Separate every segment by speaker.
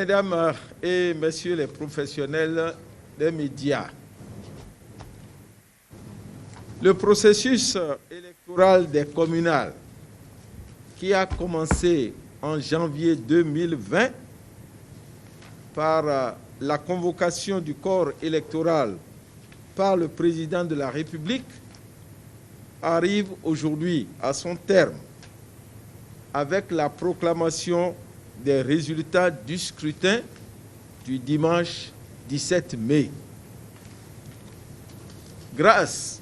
Speaker 1: Mesdames et messieurs les professionnels des médias, le processus électoral des communales qui a commencé en janvier 2020 par la convocation du corps électoral par le président de la République arrive aujourd'hui à son terme avec la proclamation des résultats du scrutin du dimanche 17 mai. Grâce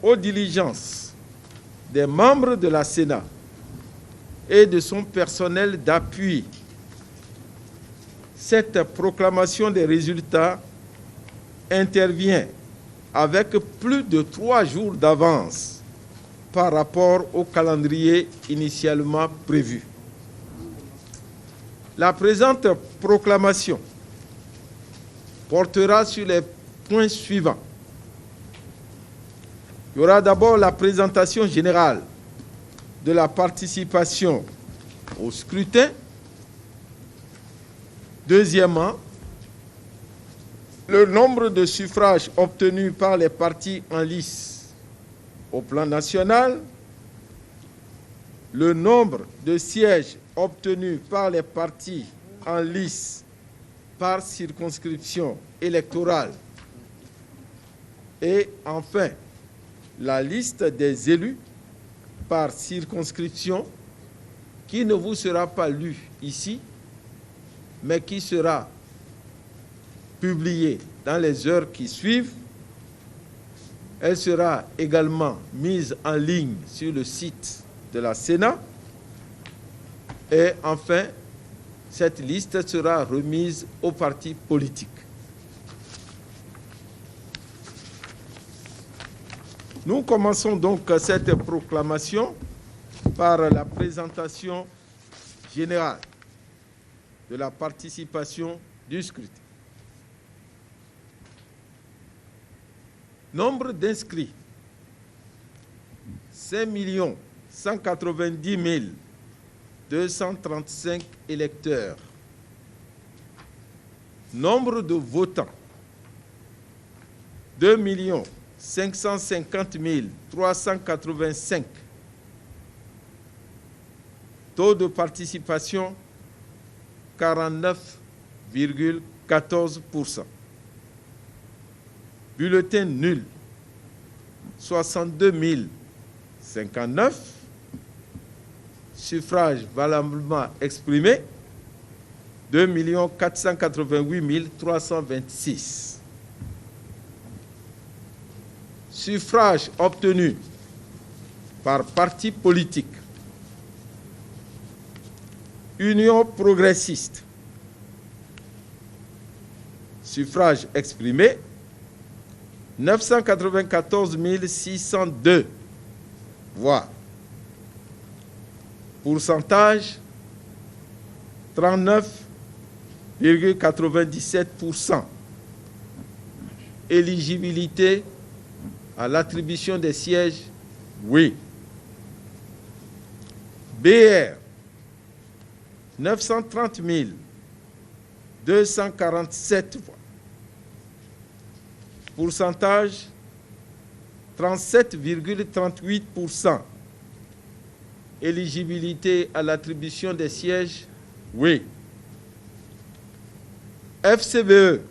Speaker 1: aux diligences des membres de la Sénat et de son personnel d'appui, cette proclamation des résultats intervient avec plus de 3 jours d'avance par rapport au calendrier initialement prévu. La présente proclamation portera sur les points suivants. Il y aura d'abord la présentation générale de la participation au scrutin. Deuxièmement, le nombre de suffrages obtenus par les partis en lice au plan national, le nombre de sièges obtenus par les partis en lice par circonscription électorale et enfin la liste des élus par circonscription qui ne vous sera pas lue ici, mais qui sera publiée dans les heures qui suivent. Elle sera également mise en ligne sur le site de la Sénat. Et enfin, cette liste sera remise aux partis politiques. Nous commençons donc cette proclamation par la présentation générale de la participation du scrutin. Nombre d'inscrits, 5 190 235 électeurs. Nombre de votants, 2 550 385. Taux de participation, 49,14%. Bulletins nuls, 62 059. Suffrages valablement exprimés, 2 488 326. Suffrages obtenus par parti politique. Union progressiste. Suffrages exprimés, 994 602 voix. Pourcentage, 39,97%. Éligibilité à l'attribution des sièges, oui. BR, 930 247 voix. Pourcentage, 37,38%. Éligibilité à l'attribution des sièges, oui. FCBE,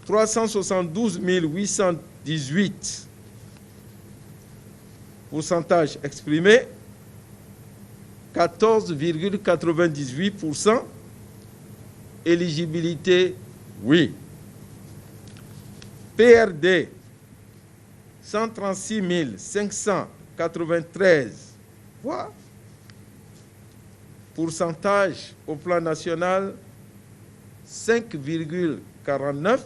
Speaker 1: 372 818. Pourcentage exprimé, 14,98%. Éligibilité, oui. PRD, 136 593 voix. Pourcentage au plan national, 5,49.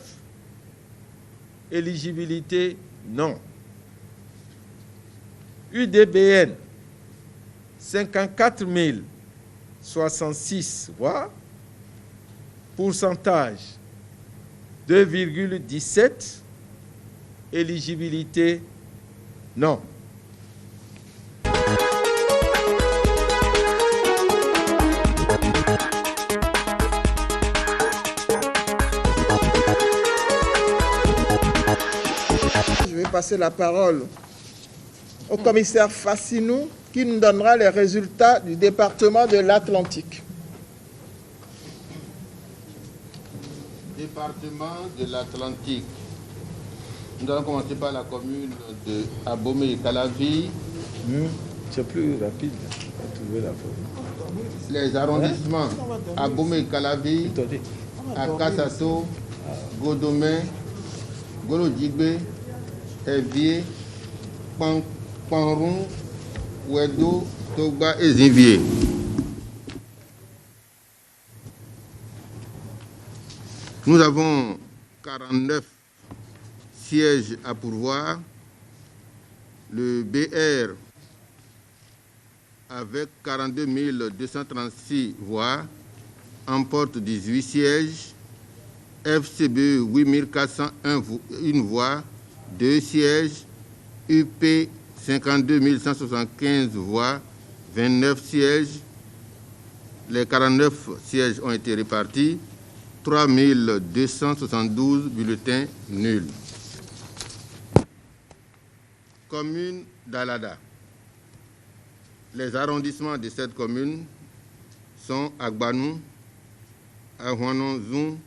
Speaker 1: Éligibilité, non. UDBN, 54 066 voix. Pourcentage, 2,17. Éligibilité, non.
Speaker 2: passer la parole au commissaire Fassinou qui nous donnera les résultats du département de l'Atlantique.
Speaker 3: Département de l'Atlantique. Nous allons commencer par la commune de Abomey-Calavi.
Speaker 1: C'est plus rapide à trouver la forme.
Speaker 3: Les arrondissements Abomey-Calavi, Akasato, Godomé, Golodjigbe, Evier, Panroun, Ouedo, Togba et Zinvier. Nous avons 49 sièges à pourvoir. Le BR, avec 42 236 voix, emporte 18 sièges. FCBE, 8 401 voix, 2 sièges. UP, 52 175 voix, 29 sièges. Les 49 sièges ont été répartis. 3 272 bulletins nuls. Commune d'Alada. Les arrondissements de cette commune sont Agbanou, Ahouanon-Zoum,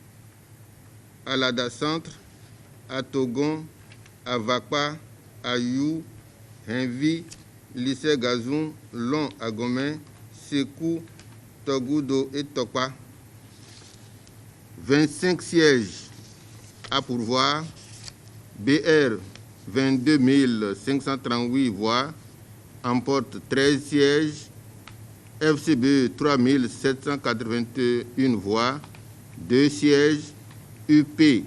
Speaker 3: Alada Centre, Atogon, Avakpa, Ayou, Henvi, Lycée Gazoum, Long Agomé, Sekou, Togoudo et Tokpa. 25 sièges à pourvoir. BR, 22 538 voix, emporte 13 sièges. FCBE, 3 781 voix, 2 sièges. UP,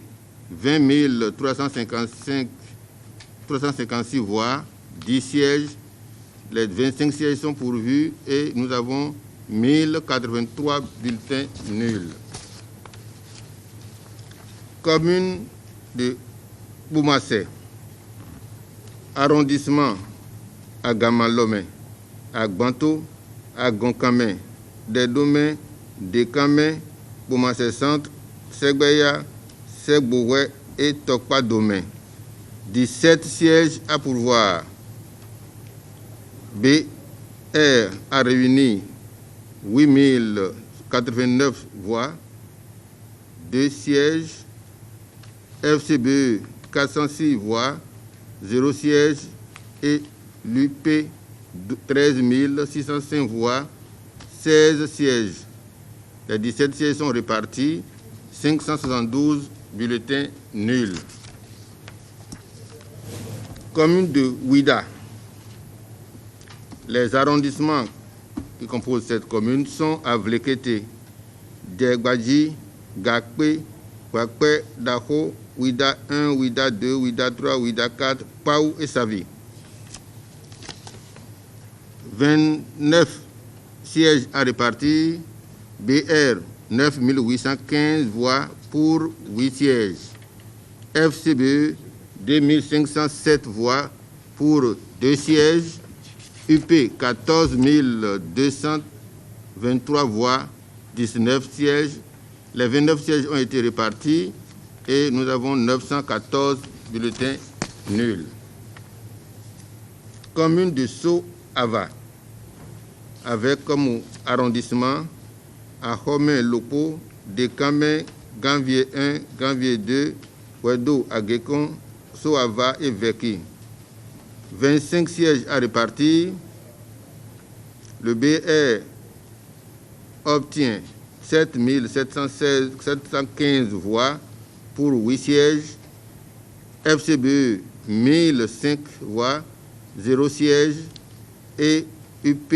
Speaker 3: 20 356 voix, 10 sièges. Les 25 sièges sont pourvus et nous avons 1083 bulletins nuls. Commune de Boumassé. Arrondissement à Gamalomé, à Gbanto, à Gonkame, Dedomé, Dekame, Boumassé Centre, Segbeya, Segboué et Tokpa Domé. 17 sièges à pourvoir. BR a réuni 8089 voix, 2 sièges. FCBE, 406 voix, 0 siège et l'UP, 13 605 voix, 16 sièges. Les 17 sièges sont répartis, 572 bulletins nuls. Commune de Ouida. Les arrondissements qui composent cette commune sont Avlekete, Diegbadji, Gakpe, Wakpe, Dako, Ouida 1, Ouida 2, Ouida 3, Ouida 4, Paou et Savi. 29 sièges à répartir. BR, 9 815 voix pour 8 sièges. FCBE, 2507 voix pour 2 sièges. UP, 14 223 voix, 19 sièges. Les 29 sièges ont été répartis et nous avons 914 bulletins nuls. Commune de So-Ava, avec comme arrondissement Ahomé Lopo, Dekame, Ganvier 1, Ganvier 2, Ouedo, Agekon, So-Ava et Veki. 25 sièges à répartir. Le BR obtient 7 715 voix pour 8 sièges. FCBE, 1005 voix, 0 sièges. Et UP,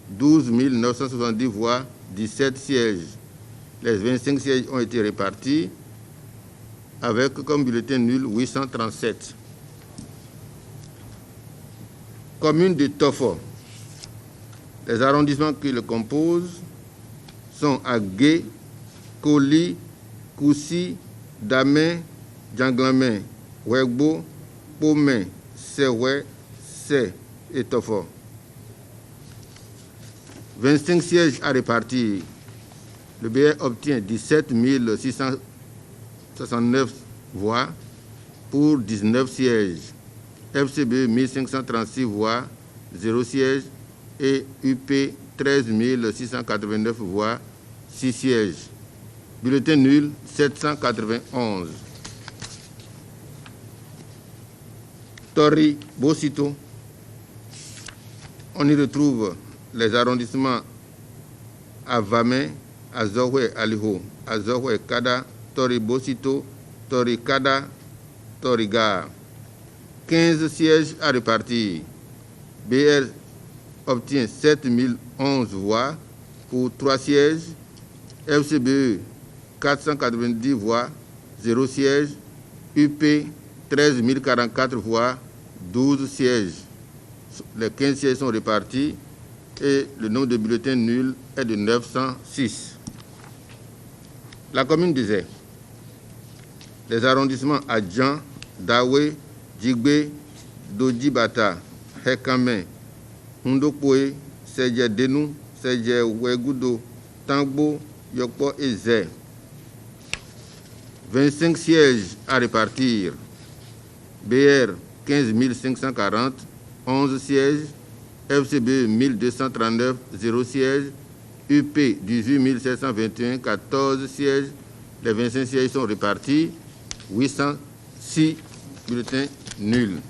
Speaker 3: 12 970 voix, 17 sièges. Les 25 sièges ont été répartis avec comme bulletin nul 837. Commune de Tofo. Les arrondissements qui le composent sont Agué, Koli, Koussi, Damé, Djanglamé, Wegbo, Pomé, Sewe, Se et Tofo. 25 sièges à répartir. Le BR obtient 17 669 voix pour 19 sièges. FCBE 1536 voix, 0 siège et UP 13 689 voix, 6 sièges. Bulletin nul 791. Tori Bosito. On y retrouve les arrondissements à Vamé, à Zohwe Aliho, à Zohwe Kada, Tori Bosito, Tori Kada, Tori Gar. 15 sièges à répartir. BR obtient 7011 voix pour 3 sièges. FCBE 490 voix, 0 siège. UP 13 044 voix, 12 sièges. Les 15 sièges sont répartis et le nombre de bulletins nuls est de 906. La commune disait les arrondissements à Djan, Dawe, Djigbe, Dodjibata, Hekame, Hundopoe, Sedje Denou, Sedje Wegudo, Tangbo, Yokpo et Zé. 25 sièges à répartir. BR 15 540, 11 sièges. FCB 1239, 0 sièges. UP 18 721, 14 sièges. Les 25 sièges sont répartis. 806 bulletins nuls.